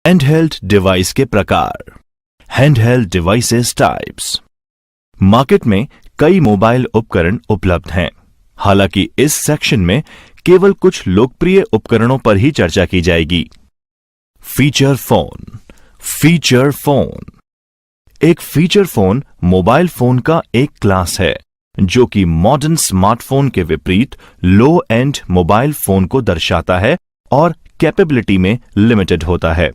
Handheld device के प्रकार। Handheld devices types. Market में कई मोबाइल उपकरण उपलब्ध हैं। हालांकि इस सेक्शन में केवल कुछ लोकप्रिय उपकरणों पर ही चर्चा की जाएगी। Feature phone. फीचर फोन एक फीचर फोन मोबाइल फोन का एक क्लास है जो कि मॉडर्न स्मार्टफोन के विपरीत लो एंड मोबाइल फोन को दर्शाता है और कैपेबिलिटी में लिमिटेड होता है।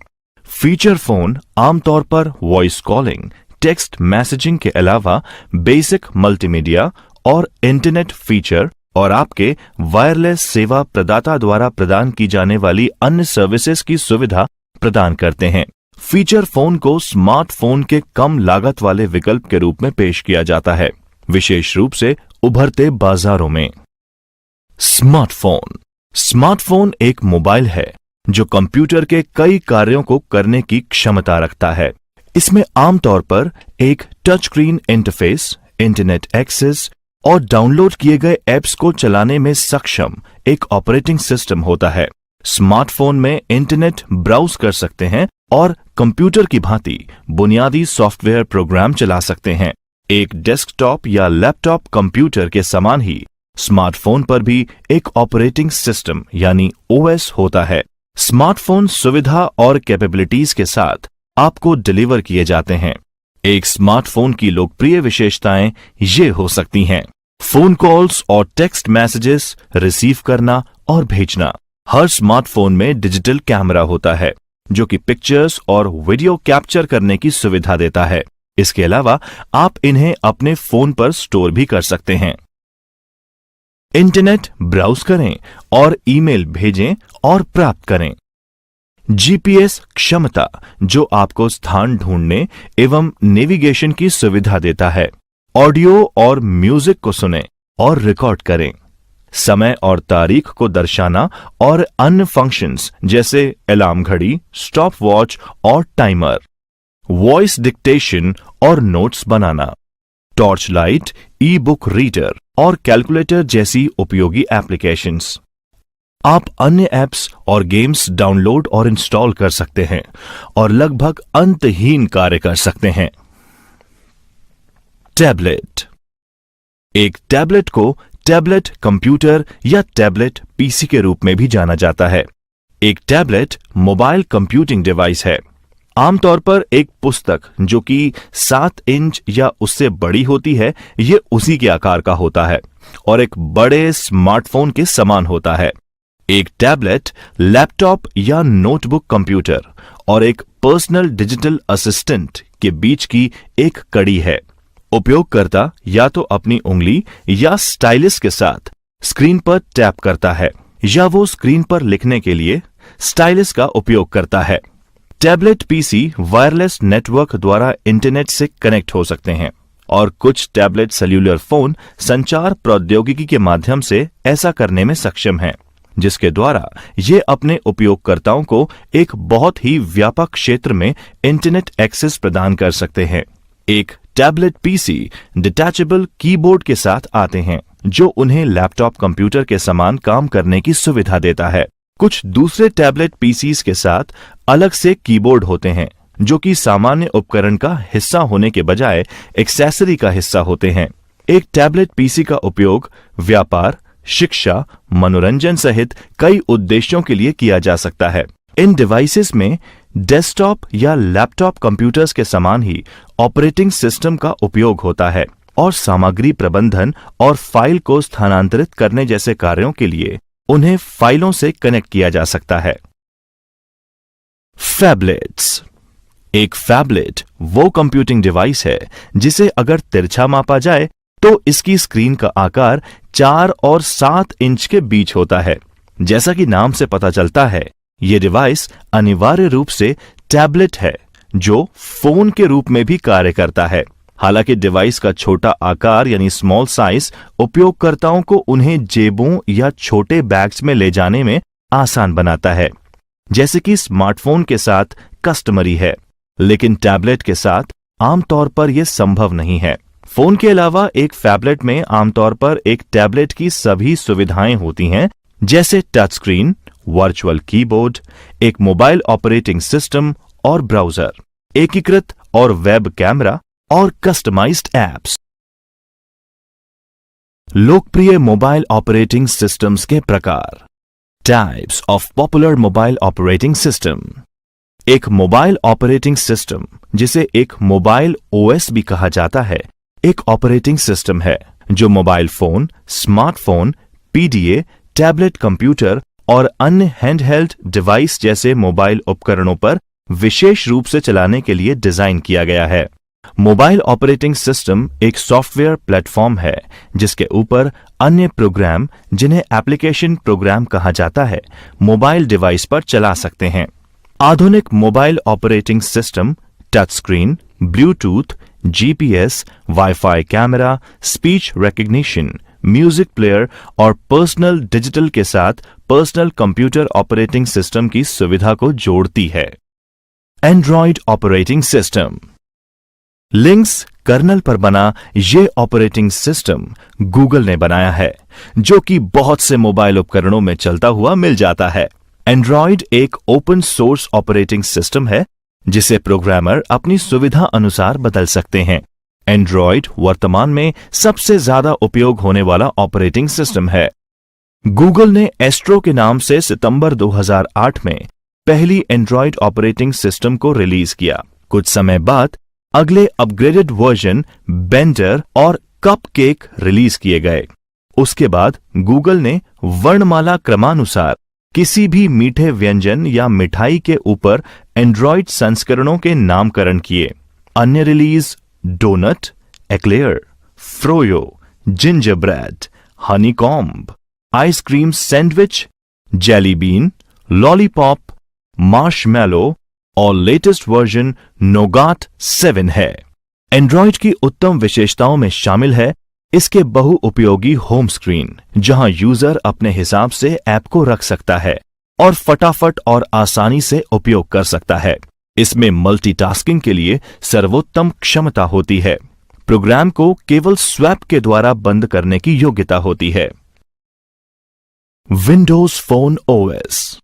फीचर फोन आमतौर पर वॉइस कॉलिंग, टेक्स्ट मैसेजिंग के अलावा बेसिक मल्टीमीडिया और इंटरनेट फीचर और आपके वायरलेस सेवा प्रदाता द्वारा प्रदान की जाने वाली अन्य सर्विसेज की सुविधा प्रदान करते हैं। फीचर फोन को स्मार्टफोन के कम लागत वाले विकल्प के रूप में पेश किया जाता है, विशेष रूप से उभरते बाजारों में। स्मार्टफोन। स्मार्टफोन एक मोबाइल है जो कंप्यूटर के कई कार्यों को करने की क्षमता रखता है। इसमें आमतौर पर एक touch screen interface, internet access और डाउनलोड किए गए ऐप्स को चलाने में सक्षम एक ऑपरेटिंग सिस्टम होता है। स्मार्टफोन में इंटरनेट ब्राउज कर सकते हैं और कंप्यूटर की भांति बुनियादी सॉफ्टवेयर प्रोग्राम चला सकते हैं। एक डेस्कटॉप या लैपटॉप कंप्यूटर के समान ही स्मार्टफोन पर भी एक ऑपरेटिंग सिस्टम यानी ओएस होता है। स्मार्टफोन सुविधा और कैपेबिलिटीज के साथ आपको डिलीवर किए जाते हैं। एक स्मार्टफोन की लोकप्रिय विशेषताएं ये हो सकती हैं: फोन कॉल्स और टेक्स्ट मैसेजेस रिसीव करना और भेजना। हर स्मार्टफोन में डिजिटल कैमरा होता है जो कि पिक्चर्स और वीडियो कैप्चर करने की सुविधा देता है। इसके अलावा आप इन्हें अपने फोन पर स्टोर भी कर सकते हैं। इंटरनेट ब्राउज करें और ईमेल भेजें और प्राप्त करें। जीपीएस क्षमता जो आपको स्थान ढूंढने एवं नेविगेशन की सुविधा देता है। ऑडियो और म्यूजिक को सुनें और रिकॉर्ड करें। समय और तारीख को दर्शाना और अन्य फंक्शंस जैसे अलार्म घड़ी, स्टॉप वॉच और टाइमर। वॉइस डिक्टेशन और नोट्स बनाना। Torch light, e book reader और कैलकुलेटर जैसी उपयोगी एप्लीकेशंस। आप अन्य ऐप्स और गेम्स डाउनलोड और इंस्टॉल कर सकते हैं और लगभग अंतहीन कार्य कर सकते हैं। टैबलेट। एक टैबलेट को टैबलेट कंप्यूटर या टैबलेट पीसी के रूप में भी जाना जाता है। एक टैबलेट मोबाइल कंप्यूटिंग डिवाइस है, आमतौर पर एक पुस्तक जो कि 7 इंच या उससे बड़ी होती है, ये उसी के आकार का होता है और एक बड़े स्मार्टफोन के समान होता है। एक टैबलेट लैपटॉप या नोटबुक कंप्यूटर और एक पर्सनल डिजिटल असिस्टेंट के बीच की एक कड़ी है। उपयोगकर्ता या तो अपनी उंगली या स्टाइलस के साथ स्क्रीन पर टैप करता है या वो स्क्रीन पर लिखने के लिए स्टाइलस का उपयोग करता है। टैबलेट पीसी वायरलेस नेटवर्क द्वारा इंटरनेट से कनेक्ट हो सकते हैं और कुछ टैबलेट सेल्यूलर फोन संचार प्रौद्योगिकी के माध्यम से ऐसा करने में सक्षम हैं, जिसके द्वारा ये अपने उपयोगकर्ताओं को एक बहुत ही व्यापक क्षेत्र में इंटरनेट एक्सेस प्रदान कर सकते हैं। एक टैबलेट पीसी डिटैचेबल कीबोर्ड के साथ आते हैं जो उन्हें लैपटॉप कंप्यूटर के समान काम करने की सुविधा देता है। कुछ दूसरे टैबलेट पीसीज के साथ अलग से कीबोर्ड होते हैं जो कि सामान्य उपकरण का हिस्सा होने के बजाय एक्सेसरी का हिस्सा होते हैं। एक टैबलेट पीसी का उपयोग व्यापार, शिक्षा, मनोरंजन सहित कई उद्देश्यों के लिए किया जा सकता है। इन डिवाइसेस में डेस्कटॉप या लैपटॉप कंप्यूटर्स के समान ही ऑपरेटिंग सिस्टम का उपयोग होता है और सामग्री प्रबंधन और फाइल को स्थानांतरित करने जैसे कार्यों के लिए उन्हें फाइलों से कनेक्ट किया जा सकता है। फैबलेट्स। एक फैबलेट वो कंप्यूटिंग डिवाइस है जिसे अगर तिरछा मापा जाए तो इसकी स्क्रीन का आकार 4 और 7 इंच के बीच होता है। जैसा कि नाम से पता चलता है, ये डिवाइस अनिवार्य रूप से टैबलेट है जो फोन के रूप में भी कार्य करता है। हालांकि डिवाइस का छोटा आकार यानी स्मॉल साइज उपयोगकर्ताओं को उन्हें जेबों या छोटे बैग्स में ले जाने में आसान बनाता है, जैसे कि स्मार्टफोन के साथ कस्टमरी है, लेकिन टैबलेट के साथ आमतौर पर यह संभव नहीं है। फोन के अलावा एक फैबलेट में आमतौर पर एक टैबलेट की सभी सुविधाएं होती हैं, जैसे टच स्क्रीन, वर्चुअल कीबोर्ड, एक मोबाइल ऑपरेटिंग सिस्टम और ब्राउजर, एकीकृत और वेब कैमरा और कस्टमाइज्ड एप्स। लोकप्रिय मोबाइल ऑपरेटिंग सिस्टम्स के प्रकार। Types of popular mobile operating system. एक मोबाइल ऑपरेटिंग सिस्टम, जिसे एक मोबाइल ओएस भी कहा जाता है, एक ऑपरेटिंग सिस्टम है जो mobile phone, smartphone, PDA, tablet computer और अन्य हैंडहेल्ड डिवाइस जैसे मोबाइल उपकरणों पर विशेष रूप से चलाने के लिए डिजाइन किया गया है। मोबाइल ऑपरेटिंग सिस्टम एक सॉफ्टवेयर प्लेटफॉर्म है जिसके ऊपर अन्य प्रोग्राम, जिन्हें एप्लीकेशन प्रोग्राम कहा जाता है, मोबाइल डिवाइस पर चला सकते हैं। आधुनिक mobile operating system touch screen, Bluetooth, GPS, wifi camera, speech recognition, music player और पर्सनल डिजिटल के साथ पर्सनल कंप्यूटर ऑपरेटिंग सिस्टम की सुविधा को जोड़ती है। Android operating system. Linux kernel पर बना यह ऑपरेटिंग सिस्टम गूगल ने बनाया है, जो कि बहुत से मोबाइल उपकरणों में चलता हुआ मिल जाता है। एंड्रॉयड एक ओपन सोर्स ऑपरेटिंग सिस्टम है जिसे प्रोग्रामर अपनी सुविधा अनुसार बदल सकते हैं। एंड्रॉयड वर्तमान में सबसे ज्यादा उपयोग होने वाला ऑपरेटिंग सिस्टम है। गूगल ने एस्ट्रो के नाम से सितंबर 2008 में पहली एंड्रॉयड ऑपरेटिंग सिस्टम को रिलीज किया। कुछ समय बाद अगले अपग्रेडेड वर्जन बेंडर और कपकेक रिलीज किए गए। उसके बाद गूगल ने वर्णमाला क्रमानुसार किसी भी मीठे व्यंजन या मिठाई के ऊपर एंड्रॉयड संस्करणों के नामकरण किए। अन्य release Donut, Eclair, Froyo, Gingerbread, Honeycomb, Ice Cream Sandwich, Jelly Bean, Lollipop, Marshmallow और लेटेस्ट वर्जन नोगाट 7 है। एंड्रॉयड की उत्तम विशेषताओं में शामिल है इसके बहुउपयोगी होम स्क्रीन, जहां यूजर अपने हिसाब से ऐप को रख सकता है और फटाफट और आसानी से उपयोग कर सकता है। इसमें मल्टीटास्किंग के लिए सर्वोत्तम क्षमता होती है। प्रोग्राम को केवल स्वैप के द्वारा बंद करने की योग्यता होती है। Windows phone OS.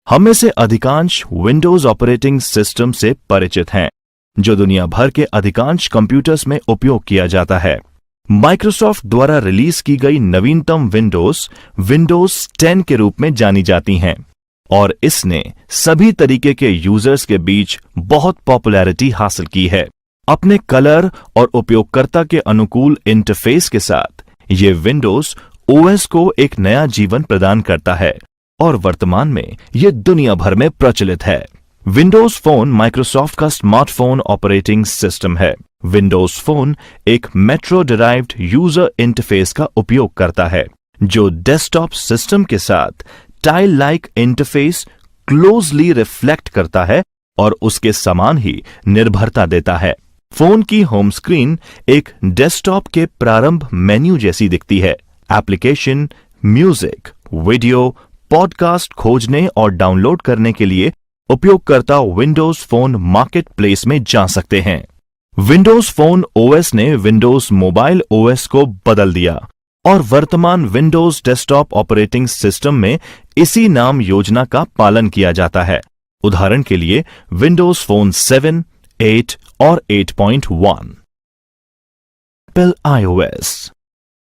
हम में से अधिकांश विंडोज ऑपरेटिंग सिस्टम से परिचित हैं, जो दुनिया भर के अधिकांश कंप्यूटर्स में उपयोग किया जाता है। माइक्रोसॉफ्ट द्वारा रिलीज की गई नवीनतम विंडोज 10 के रूप में जानी जाती हैं और इसने सभी तरीके के यूजर्स के बीच बहुत पॉपुलैरिटी हासिल की है। अपने कलर और उपयोगकर्ता के अनुकूल इंटरफेस के साथ ये विंडोज ओएस को एक नया जीवन प्रदान करता है और वर्तमान में यह दुनिया भर में प्रचलित है। विंडोज फोन माइक्रोसॉफ्ट का स्मार्टफोन ऑपरेटिंग सिस्टम है। विंडोज फोन एक मेट्रो डिराइव्ड यूजर इंटरफेस का उपयोग करता है, जो डेस्कटॉप सिस्टम के साथ tile like interface closely reflect करता है और उसके समान ही निर्भरता देता है। फोन की होम स्क्रीन एक डेस्कटॉप के प्रारंभ मेन्यू जैसी दिखती है। एप्लीकेशन, म्यूजिक, वीडियो, पॉडकास्ट खोजने और डाउनलोड करने के लिए उपयोगकर्ता विंडोज फोन मार्केट प्लेस में जा सकते हैं। विंडोज फोन ओएस ने विंडोज मोबाइल ओएस को बदल दिया और वर्तमान विंडोज डेस्कटॉप ऑपरेटिंग सिस्टम में इसी नाम योजना का पालन किया जाता है। उदाहरण के लिए विंडोज फोन 7, 8 और 8.1। Apple iOS.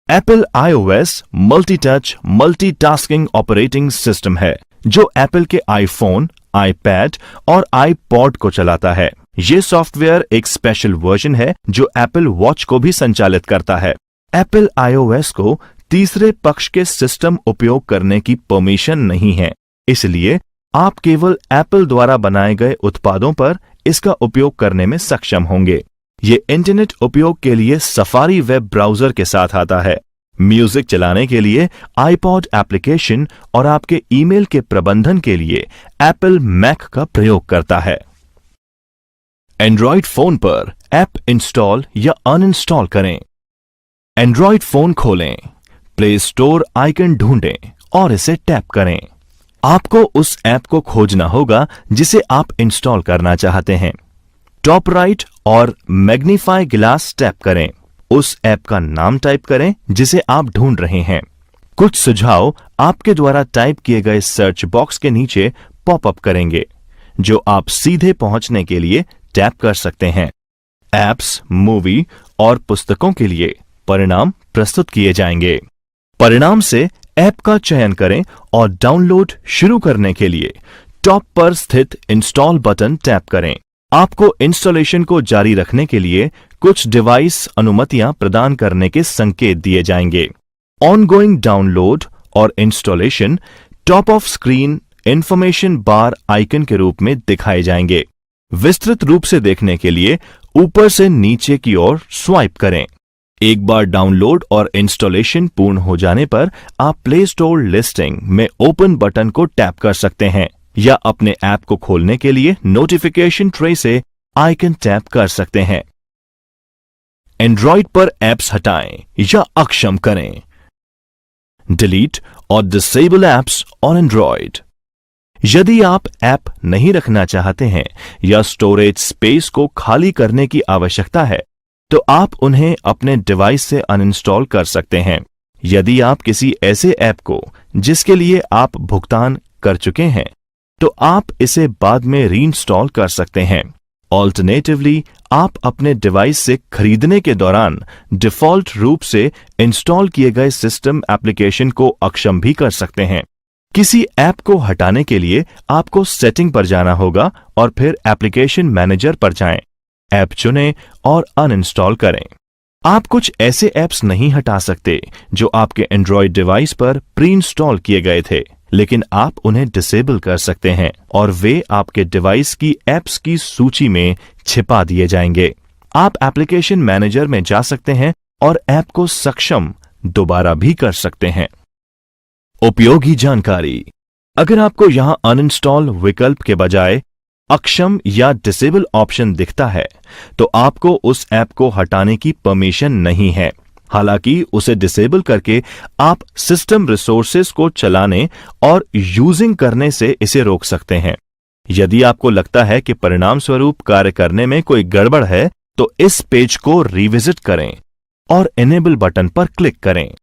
Apple iOS multi touch multitasking operating system है जो एप्पल के आईफोन, आईपैड और आईपॉड को चलाता है। यह सॉफ्टवेयर एक स्पेशल वर्जन है जो एप्पल वॉच को भी संचालित करता है। एप्पल आईओएस को तीसरे पक्ष के सिस्टम उपयोग करने की परमिशन नहीं है, इसलिए आप केवल एप्पल द्वारा बनाए गए उत्पादों पर इसका उपयोग करने में सक्षम होंगे। ये इंटरनेट उपयोग के लिए सफारी वेब ब्राउजर के साथ आता है। म्यूजिक चलाने के लिए आईपॉड एप्लीकेशन और आपके ईमेल के प्रबंधन के लिए एप्पल मैक का प्रयोग करता है। एंड्रॉयड फोन पर ऐप इंस्टॉल या अनइंस्टॉल करें। एंड्रॉयड फोन खोलें, प्ले स्टोर आइकन ढूंढें और इसे टैप करें। आपको उस ऐप को खोजना होगा जिसे आप इंस्टॉल करना चाहते हैं। टॉप राइट और मैग्नीफाई ग्लास टैप करें। उस ऐप का नाम टाइप करें जिसे आप ढूंढ रहे हैं। कुछ सुझाव आपके द्वारा टाइप किए गए सर्च बॉक्स के नीचे पॉपअप करेंगे, जो आप सीधे पहुंचने के लिए टैप कर सकते हैं। ऐप्स, मूवी और पुस्तकों के लिए परिणाम प्रस्तुत किए जाएंगे। परिणाम से ऐप का चयन करें और डाउनलोड शुरू करने के लिए टॉप पर स्थित इंस्टॉल बटन टैप करें। आपको इंस्टॉलेशन को जारी रखने के लिए कुछ डिवाइस अनुमतियां प्रदान करने के संकेत दिए जाएंगे। ऑनगोइंग डाउनलोड और installation top of screen information bar icon के रूप में दिखाए जाएंगे। विस्तृत रूप से देखने के लिए ऊपर से नीचे की ओर स्वाइप करें। एक बार डाउनलोड और इंस्टॉलेशन पूर्ण हो जाने पर आप प्ले स्टोर लिस्टिंग में ओपन बटन को टैप कर सकते हैं या अपने ऐप को खोलने के लिए नोटिफिकेशन ट्रे से आइकन टैप कर सकते हैं। एंड्रॉइड पर ऐप्स हटाएं या अक्षम करें। डिलीट और डिसेबल ऐप्स ऑन एंड्रॉइड। यदि आप ऐप नहीं रखना चाहते हैं या स्टोरेज स्पेस को खाली करने की आवश्यकता है, तो आप उन्हें अपने डिवाइस से अनइंस्टॉल कर सकते हैं। यदि आप किसी ऐसे ऐप को जिसके लिए आप भुगतान कर चुके हैं, तो आप इसे बाद में रीइंस्टॉल कर सकते हैं। ऑल्टरनेटिवली, आप अपने डिवाइस से खरीदने के दौरान डिफॉल्ट रूप से इंस्टॉल किए गए सिस्टम एप्लीकेशन को अक्षम भी कर सकते हैं। किसी ऐप को हटाने के लिए आपको सेटिंग पर जाना होगा और फिर एप्लीकेशन मैनेजर पर जाएं। ऐप चुनें और अनइंस्टॉल करें। आप कुछ ऐसे ऐप्स नहीं हटा सकते जो आपके एंड्रॉयड डिवाइस पर प्री इंस्टॉल किए गए थे, लेकिन आप उन्हें डिसेबल कर सकते हैं और वे आपके डिवाइस की ऐप्स की सूची में छिपा दिए जाएंगे। आप एप्लीकेशन मैनेजर में जा सकते हैं और ऐप को सक्षम दोबारा भी कर सकते हैं। उपयोगी जानकारी। अगर आपको यहां अनइंस्टॉल विकल्प के बजाय अक्षम या डिसेबल ऑप्शन दिखता है, तो आपको उस ऐप को हटाने की परमिशन नहीं है। हालांकि उसे डिसेबल करके आप सिस्टम रिसोर्सेज को चलाने और यूजिंग करने से इसे रोक सकते हैं। यदि आपको लगता है कि परिणाम स्वरूप कार्य करने में कोई गड़बड़ है, तो इस पेज को रिविजिट करें और इनेबल बटन पर क्लिक करें।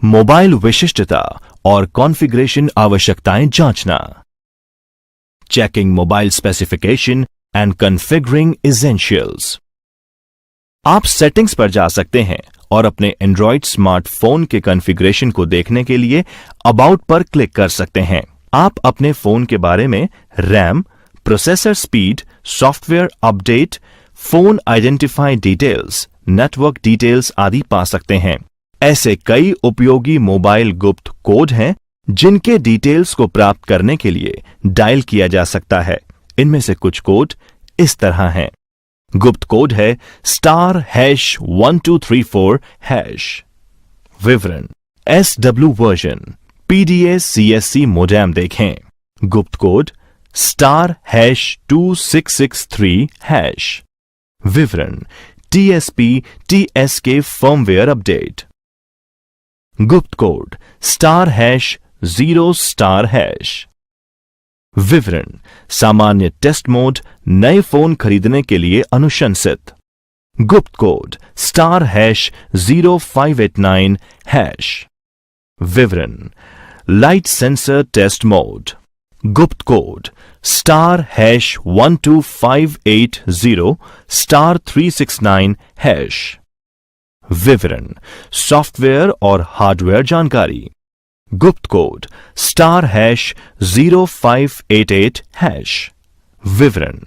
मोबाइल विशिष्टता और कॉन्फ़िगरेशन आवश्यकताएं जांचना। Checking mobile specification and configuring essentials. आप सेटिंग्स पर जा सकते हैं और अपने एंड्रॉयड स्मार्टफोन के कॉन्फ़िगरेशन को देखने के लिए अबाउट पर क्लिक कर सकते हैं। आप अपने फोन के बारे में RAM, processor speed, software update, phone identify details, network details आदि पा सकते हैं। ऐसे कई उपयोगी मोबाइल गुप्त कोड हैं जिनके डिटेल्स को प्राप्त करने के लिए डायल किया जा सकता है। इनमें से कुछ कोड इस तरह हैं। गुप्त कोड है *#1234#। विवरण: SW version, PDA CSC modem देखें। गुप्त कोड *2663#। विवरण: TSP TSK फर्मवेयर अपडेट। गुप्त कोड *#0*#। विवरण: सामान्य टेस्ट मोड, नए फोन खरीदने के लिए अनुशंसित। गुप्त कोड *0589#। विवरण: लाइट सेंसर टेस्ट मोड। गुप्त कोड *12580*369#। विवरण: सॉफ्टवेयर और हार्डवेयर जानकारी। गुप्त कोड *0588#। विवरण: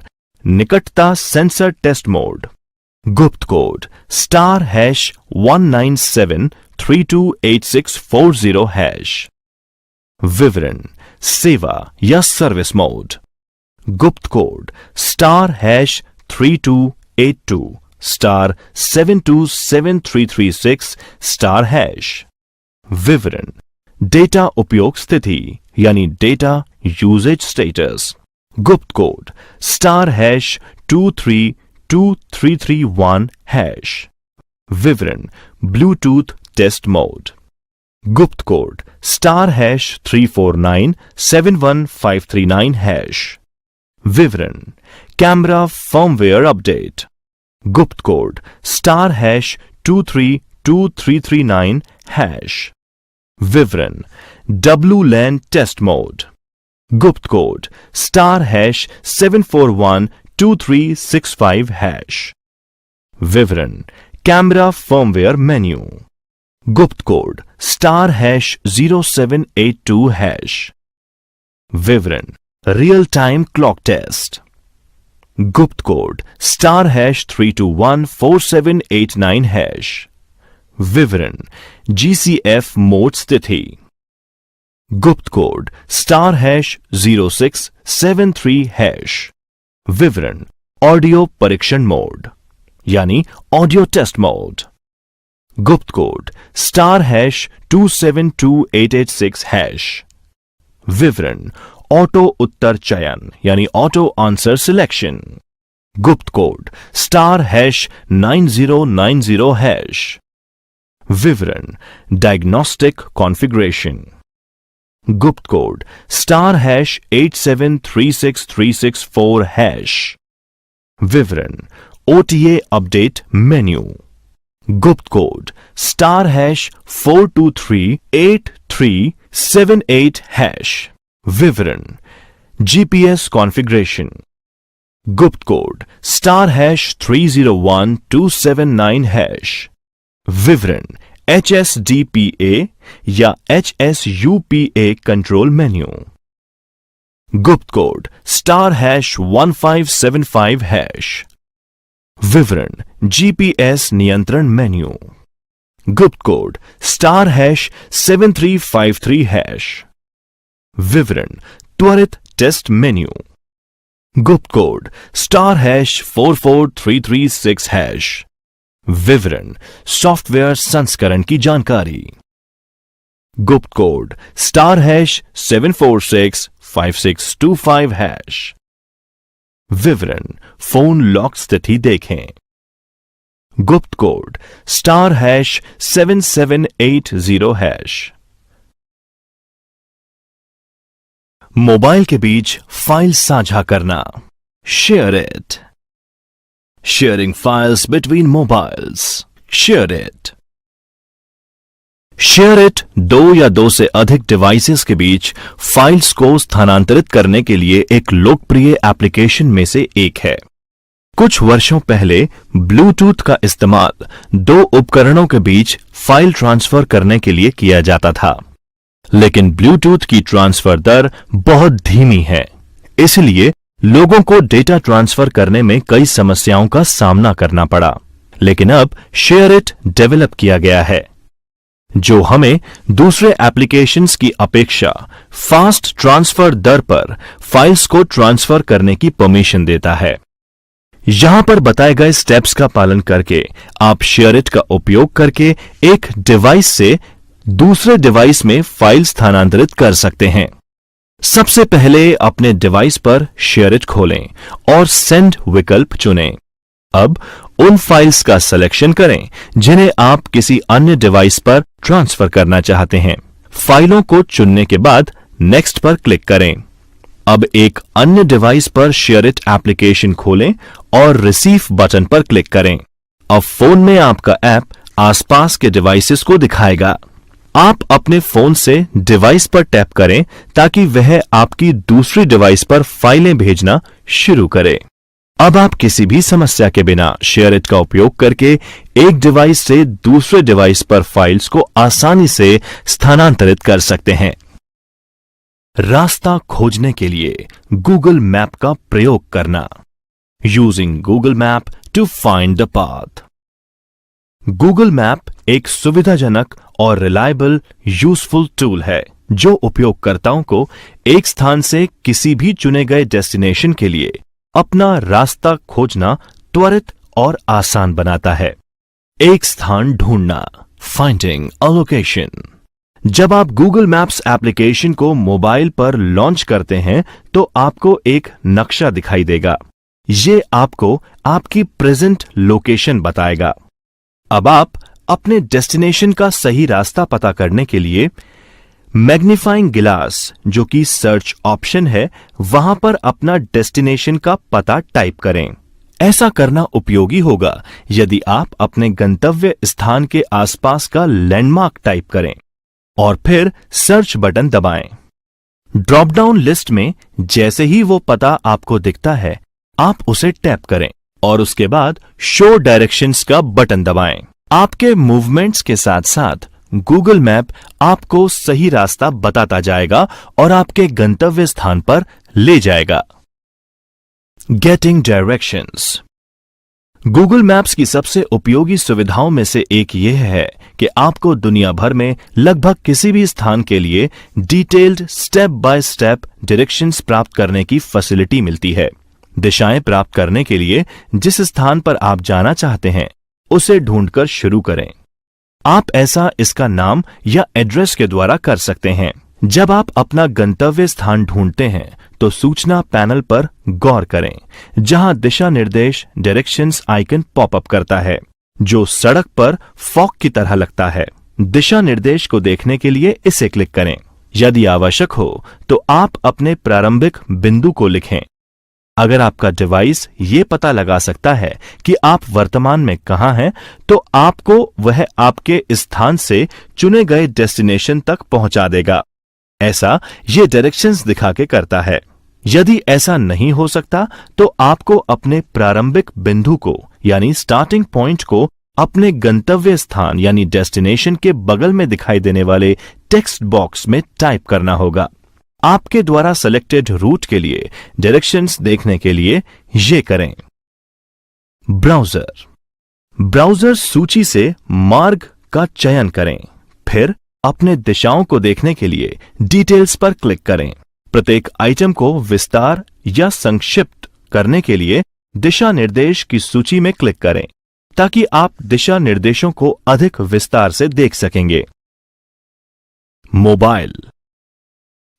निकटता सेंसर टेस्ट मोड। गुप्त कोड *197328640#। विवरण: सेवा या सर्विस मोड। गुप्त कोड *8282*72736#। विवरण: डेटा उपयोग स्थिति यानी डेटा यूजेज स्टेटस। गुप्त कोड *232331#। विवरण: ब्लूटूथ टेस्ट मोड। गुप्त कोड *3497153#। विवरण: कैमरा फर्मवेयर अपडेट। गुप्त कोड *232339#। विवरण: WLAN टेस्ट मोड। गुप्त कोड *7412365#। विवरण: कैमरा फर्मवेयर मेन्यू। गुप्त कोड *0782#। विवरण: रियल टाइम क्लॉक टेस्ट। गुप्त कोड *3214789#। विवरण: GCF मोड स्थिति। गुप्त कोड *0673#। विवरण: ऑडियो परीक्षण मोड यानी ऑडियो टेस्ट मोड। गुप्त कोड *272886#। विवरण: ऑटो उत्तर चयन यानी ऑटो आंसर सिलेक्शन। गुप्त कोड *9090#। विवरण: डायग्नोस्टिक कॉन्फ़िगरेशन। गुप्त कोड *8736364#। विवरण: OTA अपडेट मेन्यू। गुप्त कोड *4238378#। विवरण: GPS कॉन्फ़िगरेशन। गुप्त कोड *301279#। विवरण: HSDPA या HSUPA कंट्रोल मेन्यू। गुप्त कोड *1575#। विवरण: GPS नियंत्रण मेन्यू। गुप्त कोड *7353#। विवरण: त्वरित टेस्ट मेन्यू। गुप्त कोड *44336#। विवरण: सॉफ्टवेयर संस्करण की जानकारी। गुप्त कोड *7465625#। विवरण: फोन लॉक स्थिति देखें। गुप्त कोड *7780#। मोबाइल के बीच फाइल साझा करना। Share it. Sharing files between mobiles. Share it. Share it दो या दो से अधिक डिवाइसेस के बीच फाइल्स को स्थानांतरित करने के लिए एक लोकप्रिय एप्लीकेशन में से एक है। कुछ वर्षों पहले ब्लूटूथ का इस्तेमाल दो उपकरणों के बीच फाइल ट्रांसफर करने के लिए किया जाता था, लेकिन ब्लूटूथ की ट्रांसफर दर बहुत धीमी है, इसलिए लोगों को डेटा ट्रांसफर करने में कई समस्याओं का सामना करना पड़ा। लेकिन अब शेयर इट डेवलप किया गया है, जो हमें दूसरे एप्लीकेशंस की अपेक्षा फास्ट ट्रांसफर दर पर फाइल्स को ट्रांसफर करने की परमिशन देता है। यहां पर बताए गए स्टेप्स का पालन करके आप शेयर इट का उपयोग करके एक डिवाइस से दूसरे डिवाइस में फाइल स्थानांतरित कर सकते हैं। सबसे पहले अपने डिवाइस पर शेयर इट खोलें और सेंड विकल्प चुनें। अब उन फाइल्स का सिलेक्शन करें जिन्हें आप किसी अन्य डिवाइस पर ट्रांसफर करना चाहते हैं। फाइलों को चुनने के बाद नेक्स्ट पर क्लिक करें। अब एक अन्य डिवाइस पर शेयर इट एप्लीकेशन खोलें और रिसीव बटन पर क्लिक करें। अब फोन में आपका ऐप आसपास के डिवाइसेस को दिखाएगा। आप अपने फोन से डिवाइस पर टैप करें ताकि वह आपकी दूसरी डिवाइस पर फाइलें भेजना शुरू करे। अब आप किसी भी समस्या के बिना शेयर इट का उपयोग करके एक डिवाइस से दूसरे डिवाइस पर फाइल्स को आसानी से स्थानांतरित कर सकते हैं। रास्ता खोजने के लिए गूगल मैप का प्रयोग करना। Using Google map to find the path. Google map एक सुविधाजनक और रिलायबल यूजफुल टूल है जो उपयोगकर्ताओं को एक स्थान से किसी भी चुने गए डेस्टिनेशन के लिए अपना रास्ता खोजना त्वरित और आसान बनाता है। एक स्थान ढूंढना, फाइंडिंग अ लोकेशन। जब आप गूगल मैप्स एप्लीकेशन को मोबाइल पर लॉन्च करते हैं तो आपको एक नक्शा दिखाई देगा। ये आपको आपकी प्रेजेंट लोकेशन बताएगा। अब आप अपने डेस्टिनेशन का सही रास्ता पता करने के लिए मैग्नीफाइंग ग्लास, जो कि सर्च ऑप्शन है, वहां पर अपना डेस्टिनेशन का पता टाइप करें। ऐसा करना उपयोगी होगा यदि आप अपने गंतव्य स्थान के आसपास का लैंडमार्क टाइप करें और फिर सर्च बटन दबाएं। ड्रॉप डाउन लिस्ट में जैसे ही वो पता आपको दिखता है, आप उसे टैप करें और उसके बाद शो डायरेक्शंस का बटन दबाएं। आपके मूवमेंट्स के साथ साथ गूगल मैप आपको सही रास्ता बताता जाएगा और आपके गंतव्य स्थान पर ले जाएगा। Getting directions. गूगल मैप्स की सबसे उपयोगी सुविधाओं में से एक यह है कि आपको दुनिया भर में लगभग किसी भी स्थान के लिए detailed step by step directions प्राप्त करने की फैसिलिटी मिलती है। दिशाएं प्राप्त करने के लिए जिस स्थान पर आप जाना चाहते हैं उसे ढूंढकर शुरू करें। आप ऐसा इसका नाम या एड्रेस के द्वारा कर सकते हैं। जब आप अपना गंतव्य स्थान ढूंढते हैं तो सूचना पैनल पर गौर करें, जहां दिशा निर्देश डायरेक्शंस आइकन पॉपअप करता है, जो सड़क पर फॉग की तरह लगता है। दिशा निर्देश को देखने के लिए इसे क्लिक करें। यदि आवश्यक हो तो आप अपने प्रारंभिक बिंदु को लिखें। अगर आपका डिवाइस ये पता लगा सकता है कि आप वर्तमान में कहां हैं, तो आपको वह आपके स्थान से चुने गए डेस्टिनेशन तक पहुंचा देगा। ऐसा ये डायरेक्शंस दिखा के करता है। यदि ऐसा नहीं हो सकता तो आपको अपने प्रारंभिक बिंदु को यानी स्टार्टिंग पॉइंट को अपने गंतव्य स्थान यानी डेस्टिनेशन के बगल में दिखाई देने वाले टेक्स्ट बॉक्स में टाइप करना होगा। आपके द्वारा सेलेक्टेड रूट के लिए डायरेक्शंस देखने के लिए ये करें। ब्राउज़र। ब्राउज़र सूची से मार्ग का चयन करें, फिर अपने दिशाओं को देखने के लिए डिटेल्स पर क्लिक करें। प्रत्येक आइटम को विस्तार या संक्षिप्त करने के लिए दिशा निर्देश की सूची में क्लिक करें ताकि आप दिशा निर्देशों को अधिक विस्तार से देख सकेंगे। मोबाइल।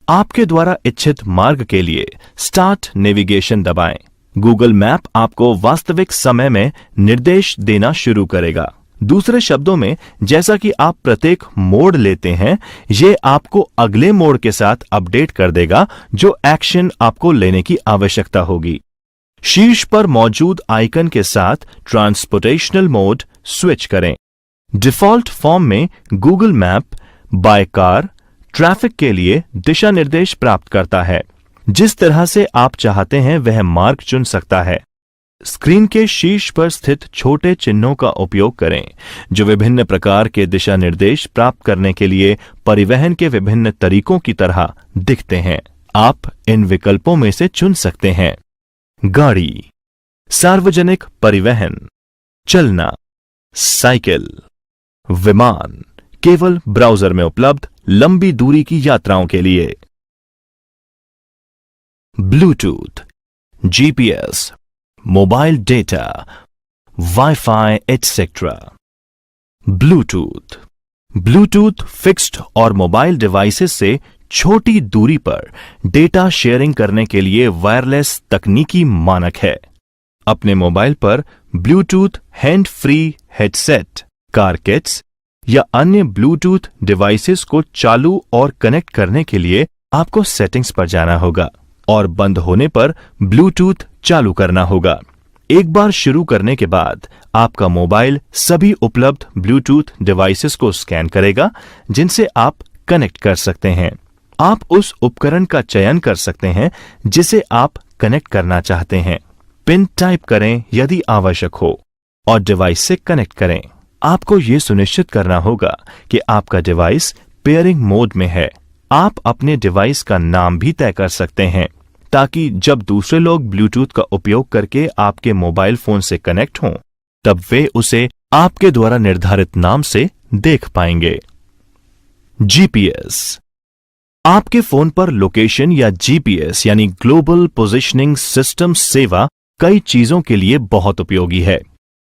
आपके द्वारा इच्छित मार्ग के लिए स्टार्ट नेविगेशन दबाएं। गूगल मैप आपको वास्तविक समय में निर्देश देना शुरू करेगा। दूसरे शब्दों में, जैसा कि आप प्रत्येक मोड़ लेते हैं, यह आपको अगले मोड़ के साथ अपडेट कर देगा जो एक्शन आपको लेने की आवश्यकता होगी। शीर्ष पर मौजूद आइकन के साथ ट्रांसपोर्टेशनल मोड स्विच करें। डिफॉल्ट फॉर्म में Google map by car traffic के लिए दिशा निर्देश प्राप्त करता है। जिस तरह से आप चाहते हैं वह मार्ग चुन सकता है। स्क्रीन के शीर्ष पर स्थित छोटे चिन्हों का उपयोग करें जो विभिन्न प्रकार के दिशा निर्देश प्राप्त करने के लिए परिवहन के विभिन्न तरीकों की तरह दिखते हैं। आप इन विकल्पों में से चुन सकते हैं। गाड़ी, सार्वजनिक परिवहन, चलना, साइकिल, विमान, केवल ब्राउज़र में उपलब्ध लंबी दूरी की यात्राओं के लिए। Bluetooth, GPS, mobile data, wifi etcetera. Bluetooth. Bluetooth fixed और मोबाइल डिवाइसेस से छोटी दूरी पर डेटा शेयरिंग करने के लिए वायरलेस तकनीकी मानक है। अपने मोबाइल पर Bluetooth hand free headset, car kits या अन्य ब्लूटूथ डिवाइसेस को चालू और कनेक्ट करने के लिए आपको सेटिंग्स पर जाना होगा और बंद होने पर ब्लूटूथ चालू करना होगा। एक बार शुरू करने के बाद आपका मोबाइल सभी उपलब्ध ब्लूटूथ डिवाइसेस को स्कैन करेगा जिनसे आप कनेक्ट कर सकते हैं। आप उस उपकरण का चयन कर सकते हैं जिसे आप कनेक्ट करना चाहते हैं। पिन टाइप करें यदि आवश्यक हो और डिवाइस से कनेक्ट करें। आपको यह सुनिश्चित करना होगा कि आपका डिवाइस पेयरिंग मोड में है। आप अपने डिवाइस का नाम भी तय कर सकते हैं ताकि जब दूसरे लोग ब्लूटूथ का उपयोग करके आपके मोबाइल फोन से कनेक्ट हों तब वे उसे आपके द्वारा निर्धारित नाम से देख पाएंगे। जीपीएस। आपके फोन पर लोकेशन या जीपीएस यानी ग्लोबल पोजिशनिंग सिस्टम सेवा कई चीजों के लिए बहुत उपयोगी है।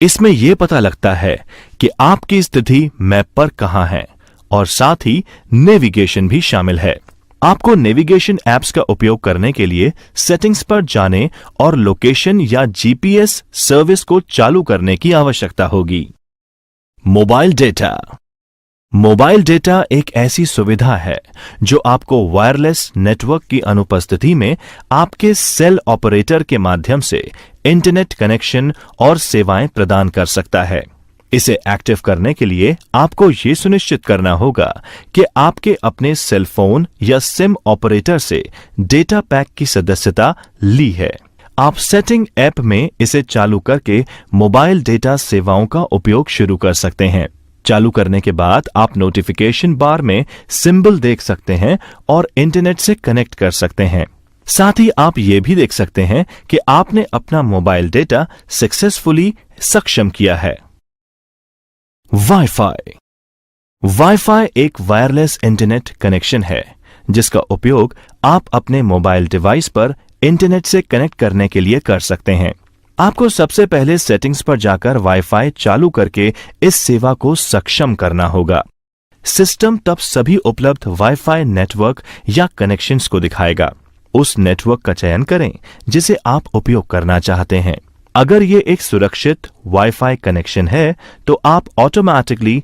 इसमें यह पता लगता है कि आपकी स्थिति मैप पर कहां है और साथ ही नेविगेशन भी शामिल है। आपको नेविगेशन ऐप्स का उपयोग करने के लिए सेटिंग्स पर जाने और लोकेशन या जीपीएस सर्विस को चालू करने की आवश्यकता होगी। Mobile data. मोबाइल डेटा एक ऐसी सुविधा है जो आपको वायरलेस नेटवर्क की अनुपस्थिति में आपके सेल ऑपरेटर के माध्यम से इंटरनेट कनेक्शन और सेवाएं प्रदान कर सकता है। इसे एक्टिव करने के लिए आपको यह सुनिश्चित करना होगा कि आपके अपने सेल फोन या सिम ऑपरेटर से डेटा पैक की सदस्यता ली है। आप सेटिंग ऐप में इसे चालू करके मोबाइल डेटा सेवाओं का उपयोग शुरू कर सकते हैं। चालू करने के बाद आप नोटिफिकेशन बार में सिंबल देख सकते हैं और इंटरनेट से कनेक्ट कर सकते हैं। साथ ही आप ये भी देख सकते हैं कि आपने अपना मोबाइल डेटा सक्सेसफुली सक्षम किया है। वाईफाई। वाईफाई एक वायरलेस इंटरनेट कनेक्शन है जिसका उपयोग आप अपने मोबाइल डिवाइस पर इंटरनेट से कनेक्ट करने के लिए कर सकते हैं। आपको सबसे पहले सेटिंग्स पर जाकर वाईफाई चालू करके इस सेवा को सक्षम करना होगा। सिस्टम तब सभी उपलब्ध वाईफाई नेटवर्क या कनेक्शंस को दिखाएगा। उस नेटवर्क का चयन करें जिसे आप उपयोग करना चाहते हैं। अगर ये एक सुरक्षित वाईफाई कनेक्शन है तो आप ऑटोमेटिकली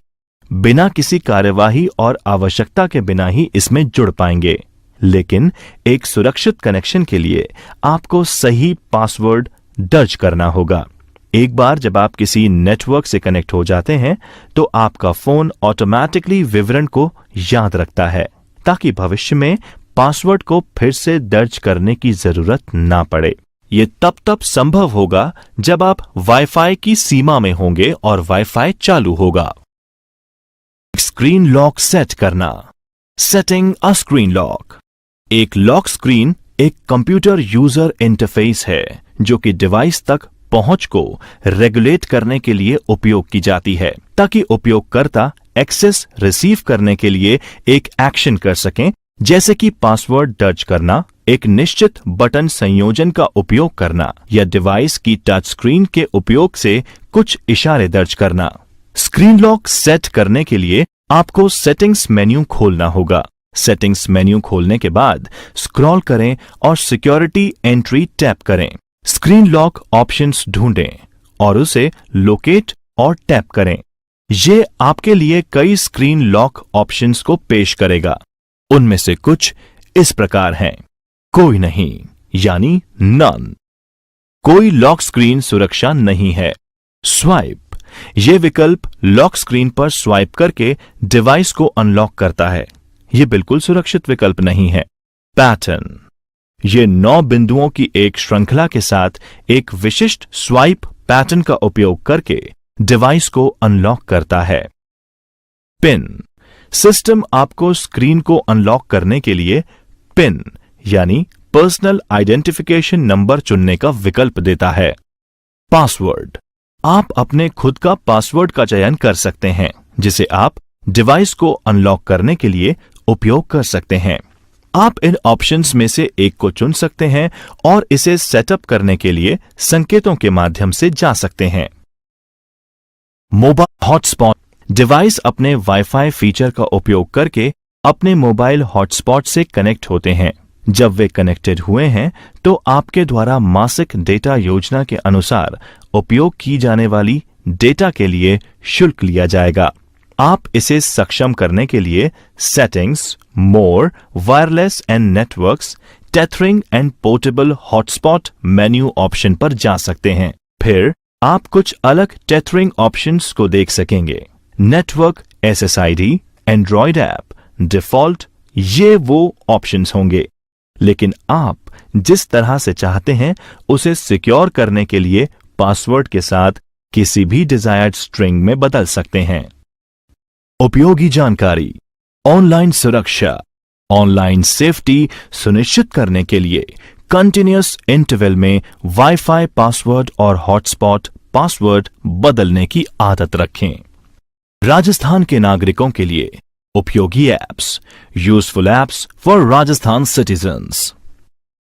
बिना किसी कार्यवाही और आवश्यकता के बिना ही इसमें जुड़ पाएंगे। लेकिन एक सुरक्षित कनेक्शन के लिए आपको सही पासवर्ड दर्ज करना होगा। एक बार जब आप किसी नेटवर्क से कनेक्ट हो जाते हैं तो आपका फोन ऑटोमेटिकली विवरण को याद रखता है ताकि भविष्य में पासवर्ड को फिर से दर्ज करने की जरूरत ना पड़े। यह तब संभव होगा जब आप वाईफाई की सीमा में होंगे और वाईफाई चालू होगा। स्क्रीन लॉक सेट करना। Setting a screen lock. एक लॉक स्क्रीन एक कंप्यूटर यूजर इंटरफेस है जो कि डिवाइस तक पहुंच को रेगुलेट करने के लिए उपयोग की जाती है ताकि उपयोगकर्ता एक्सेस रिसीव करने के लिए एक एक्शन कर सकें, जैसे कि पासवर्ड दर्ज करना, एक निश्चित बटन संयोजन का उपयोग करना या डिवाइस की टच स्क्रीन के उपयोग से कुछ इशारे दर्ज करना। स्क्रीन लॉक सेट करने के लिए आपको सेटिंग्स मेन्यू खोलना होगा। सेटिंग्स मेन्यू खोलने के बाद स्क्रॉल करें और सिक्योरिटी एंट्री टैप करें। स्क्रीन लॉक ऑप्शंस ढूंढें और उसे लोकेट और टैप करें। यह आपके लिए कई स्क्रीन लॉक ऑप्शंस को पेश करेगा। उनमें से कुछ इस प्रकार हैं। कोई नहीं यानी नन। कोई लॉक स्क्रीन सुरक्षा नहीं है। स्वाइप। यह विकल्प लॉक स्क्रीन पर स्वाइप करके डिवाइस को अनलॉक करता है। यह बिल्कुल सुरक्षित विकल्प नहीं है। पैटर्न। यह 9 बिंदुओं की एक श्रृंखला के साथ एक विशिष्ट स्वाइप पैटर्न का उपयोग करके डिवाइस को अनलॉक करता है। पिन। सिस्टम आपको स्क्रीन को अनलॉक करने के लिए पिन यानी पर्सनल आइडेंटिफिकेशन नंबर चुनने का विकल्प देता है। पासवर्ड। आप अपने खुद का पासवर्ड का चयन कर सकते हैं जिसे आप डिवाइस को अनलॉक करने के लिए उपयोग कर सकते हैं। आप इन ऑप्शंस में से एक को चुन सकते हैं और इसे सेटअप करने के लिए संकेतों के माध्यम से जा सकते हैं। Mobile hotspot. डिवाइस अपने वाईफाई फीचर का उपयोग करके अपने मोबाइल हॉटस्पॉट से कनेक्ट होते हैं जब वे कनेक्टेड हुए हैं तो आपके द्वारा मासिक डेटा योजना के अनुसार उपयोग की जाने वाली डेटा के लिए शुल्क लिया जाएगा। आप इसे सक्षम करने के लिए settings, more, wireless and networks, tethering and portable hotspot menu option पर जा सकते हैं। फिर आप कुछ अलग टेथरिंग ऑप्शंस को देख सकेंगे। Network, SSID, Android app, default, ये वो ऑप्शंस होंगे, लेकिन आप जिस तरह से चाहते हैं उसे सिक्योर करने के लिए पासवर्ड के साथ किसी भी डिजायर्ड स्ट्रिंग में बदल सकते हैं। उपयोगी जानकारी, ऑनलाइन सुरक्षा, ऑनलाइन सेफ्टी सुनिश्चित करने के लिए कंटिन्यूअस इंटरवल में वाईफाई पासवर्ड और हॉटस्पॉट पासवर्ड बदलने की आदत रखें। राजस्थान के नागरिकों के लिए उपयोगी apps, useful apps for Rajasthan citizens.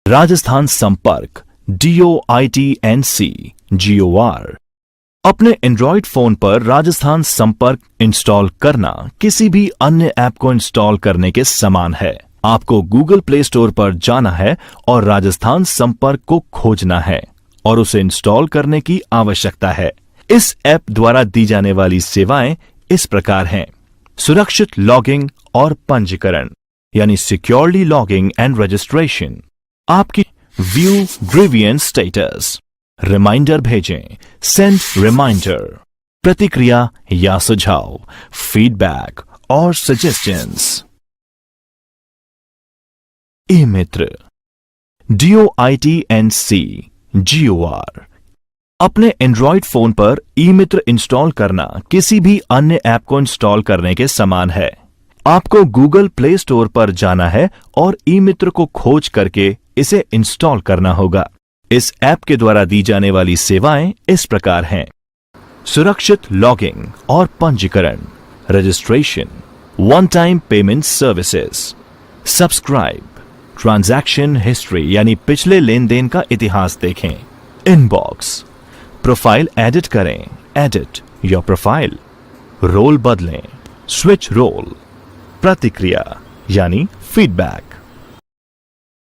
Rajasthan संपर्क, DOITNC, GOR। अपने एंड्रॉयड फोन पर राजस्थान संपर्क इंस्टॉल करना किसी भी अन्य ऐप को इंस्टॉल करने के समान है। आपको गूगल प्ले स्टोर पर जाना है और राजस्थान संपर्क को खोजना है और उसे इंस्टॉल करने की आवश्यकता है। इस ऐप द्वारा दी जाने वाली सेवाएं इस प्रकार हैं: सुरक्षित लॉगिंग और पंजीकरण, यानी सिक्योरली लॉगिंग एंड रजिस्ट्रेशन। आपकी व्यू ग्रीवियंस स्टेटस, रिमाइंडर भेजें, सेंड रिमाइंडर, प्रतिक्रिया या सुझाव, फीडबैक और सजेशंस। ई मित्र, DOITNC, GOR। अपने एंड्रॉयड फोन पर ई मित्र इंस्टॉल करना किसी भी अन्य ऐप को इंस्टॉल करने के समान है। आपको गूगल प्ले स्टोर पर जाना है और ई मित्र को खोज करके इसे इंस्टॉल करना होगा। इस ऐप के द्वारा दी जाने वाली सेवाएं इस प्रकार हैं: सुरक्षित लॉगिंग और पंजीकरण, registration, one time payment services, subscribe, transaction history यानी पिछले लेन देन का इतिहास देखें, इनबॉक्स, प्रोफाइल एडिट करें, एडिट योर प्रोफाइल, रोल बदलें, स्विच रोल, प्रतिक्रिया यानी फीडबैक।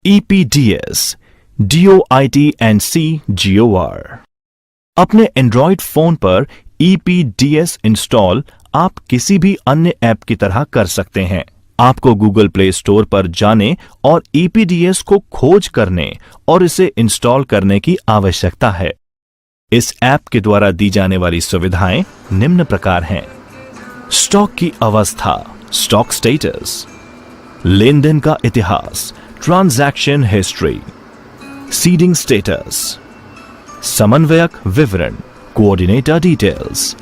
EPDS, DOITNC, GOR। अपने एंड्रॉयड फोन पर EPDS इंस्टॉल आप किसी भी अन्य ऐप की तरह कर सकते हैं। आपको गूगल प्ले स्टोर पर जाने और EPDS को खोज करने और इसे इंस्टॉल करने की आवश्यकता है। इस ऐप के द्वारा दी जाने वाली सुविधाएं निम्न प्रकार हैं: स्टॉक की अवस्था, स्टॉक स्टेटस, लेन देन का इतिहास, ट्रांजैक्शन हिस्ट्री, सीडिंग स्टेटस, समन्वयक विवरण, कोऑर्डिनेटर डिटेल्स,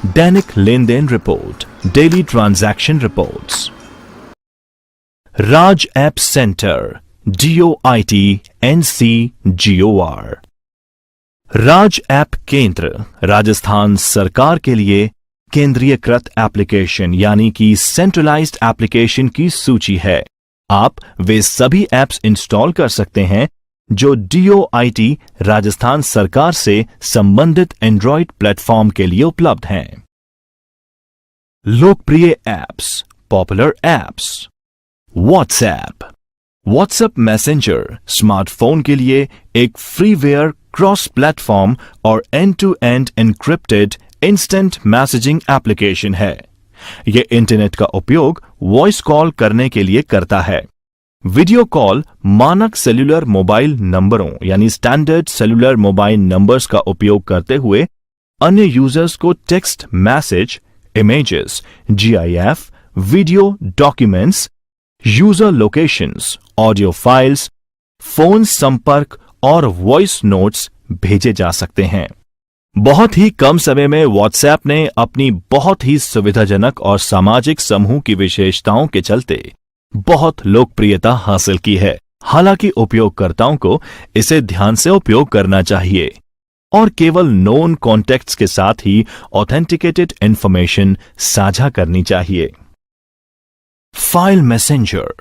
दैनिक लेन देन report, daily transaction reports. Raj app centre, DOITNC, GOR। Raj app केंद्र राजस्थान सरकार के लिए केंद्रीयकृत एप्लीकेशन यानी कि सेंट्रलाइज्ड एप्लीकेशन की सूची है। आप वे सभी ऐप्स इंस्टॉल कर सकते हैं जो DOIT राजस्थान सरकार से संबंधित एंड्रॉयड प्लेटफॉर्म के लिए उपलब्ध हैं। लोकप्रिय apps, popular apps. WhatsApp messenger smartphone के लिए एक फ्रीवेयर क्रॉस प्लेटफॉर्म और end to end encrypted instant messaging application है। यह इंटरनेट का उपयोग वॉइस कॉल करने के लिए करता है। वीडियो कॉल मानक सेल्युलर मोबाइल नंबरों यानी स्टैंडर्ड सेल्युलर मोबाइल नंबर्स का उपयोग करते हुए अन्य यूजर्स को text message, images, GIF, video documents, user locations, audio files, phone संपर्क और वॉइस नोट्स भेजे जा सकते हैं। बहुत ही कम समय में व्हाट्सएप ने अपनी बहुत ही सुविधाजनक और सामाजिक समूह की विशेषताओं के चलते बहुत लोकप्रियता हासिल की है। हालांकि उपयोगकर्ताओं को इसे ध्यान से उपयोग करना चाहिए और केवल नोन कॉन्टैक्ट्स के साथ ही ऑथेंटिकेटेड इंफॉर्मेशन साझा करनी चाहिए। File messenger.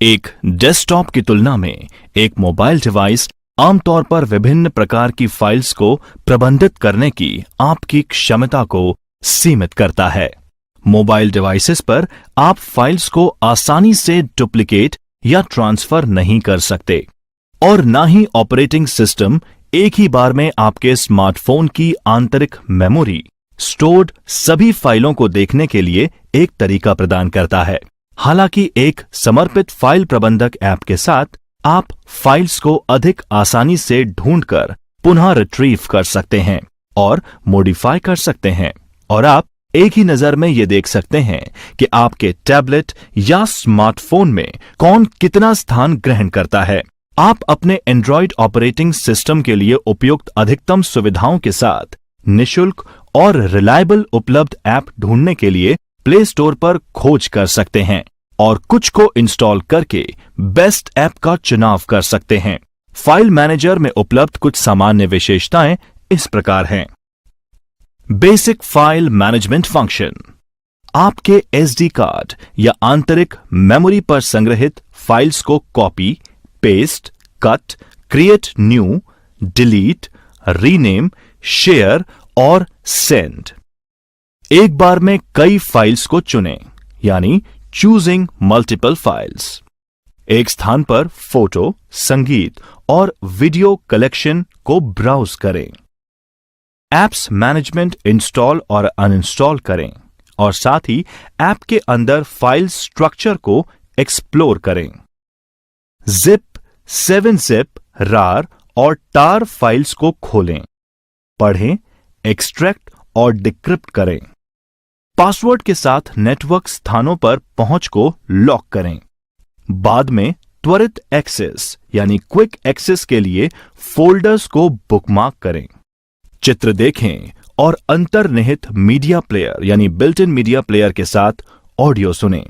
एक डेस्कटॉप की तुलना में एक मोबाइल डिवाइस आमतौर पर विभिन्न प्रकार की फाइल्स को प्रबंधित करने की आपकी क्षमता को सीमित करता है। मोबाइल डिवाइसेस पर आप फाइल्स को आसानी से डुप्लीकेट या ट्रांसफर नहीं कर सकते और ना ही ऑपरेटिंग सिस्टम एक ही बार में आपके स्मार्टफोन की आंतरिक मेमोरी स्टोर्ड सभी फाइलों को देखने के लिए एक तरीका प्रदान करता है। हालांकि एक समर्पित फाइल प्रबंधक ऐप के साथ आप फाइल्स को अधिक आसानी से ढूंढकर पुनः रिट्रीव कर सकते हैं और मॉडिफाई कर सकते हैं और आप एक ही नजर में यह देख सकते हैं कि आपके टैबलेट या स्मार्टफोन में कौन कितना स्थान ग्रहण करता है। आप अपने एंड्रॉयड ऑपरेटिंग सिस्टम के लिए उपयुक्त अधिकतम सुविधाओं के साथ निशुल्क और रिलायबल उपलब्ध ऐप ढूंढने के लिए प्ले स्टोर पर खोज कर सकते हैं और कुछ को इंस्टॉल करके बेस्ट ऐप का चुनाव कर सकते हैं। फाइल मैनेजर में उपलब्ध कुछ सामान्य विशेषताएं इस प्रकार हैं। बेसिक फाइल मैनेजमेंट फंक्शन आपके एसडी कार्ड या आंतरिक मेमोरी पर संग्रहित फाइल्स को copy, paste, cut, create new, delete, rename, share और सेंड। एक बार में कई फाइल्स को चुनें, यानी चूजिंग मल्टीपल फाइल्स। एक स्थान पर फोटो, संगीत और वीडियो कलेक्शन को ब्राउज करें। एप्स मैनेजमेंट इंस्टॉल और अनइंस्टॉल करें और साथ ही ऐप के अंदर फाइल स्ट्रक्चर को एक्सप्लोर करें। जिप, 7-zip, रार और टार फाइल्स को खोलें, पढ़ें, एक्सट्रैक्ट और डिक्रिप्ट करें। पासवर्ड के साथ नेटवर्क स्थानों पर पहुंच को लॉक करें। बाद में त्वरित एक्सेस यानी क्विक एक्सेस के लिए फोल्डर्स को बुकमार्क करें। चित्र देखें और अंतर्निहित मीडिया प्लेयर यानी बिल्ट इन मीडिया प्लेयर के साथ ऑडियो सुनें।